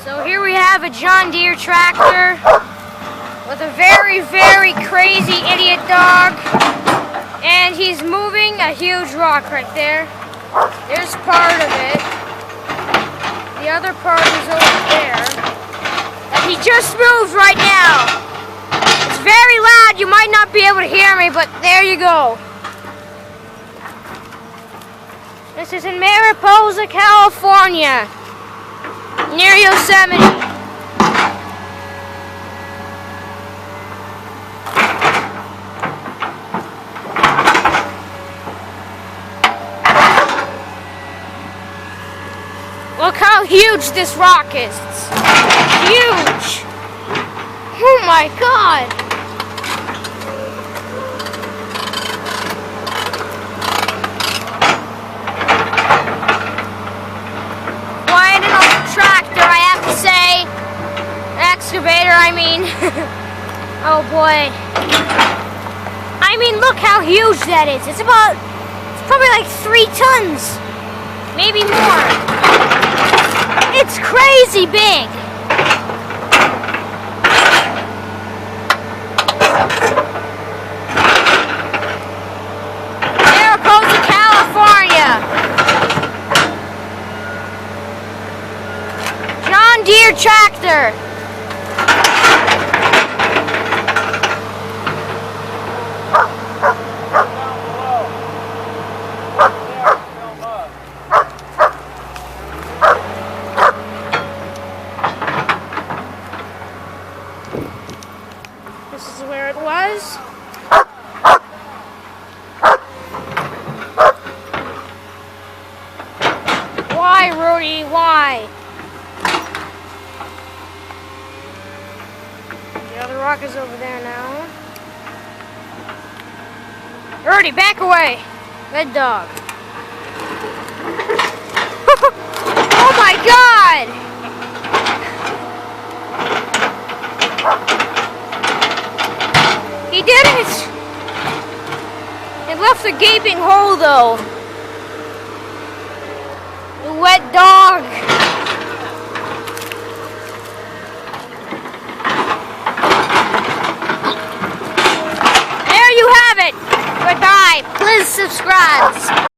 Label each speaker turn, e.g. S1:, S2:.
S1: So here we have a John Deere tractor with a very, very crazy idiot dog. And he's moving a huge rock right there. There's part of it. The other part is over there. And he just moved right now. It's very loud. You might not be able to hear me, but there you go. This is in Mariposa, California, near Yosemite. Look how huge this rock is. It's huge. Oh my God. Quite an old tractor, I have to say. Excavator, I mean. Oh boy. I mean, look how huge that is. It's probably like 3 tons. Maybe more. It's crazy big. Mariposa, California. John Deere tractor. This is where it was. Why, Rudy? Why? The other rock is over there now. Rudy, back away. Good dog. Oh my God! He did it! It left a gaping hole though. The wet dog. There you have it. Goodbye. Please subscribe.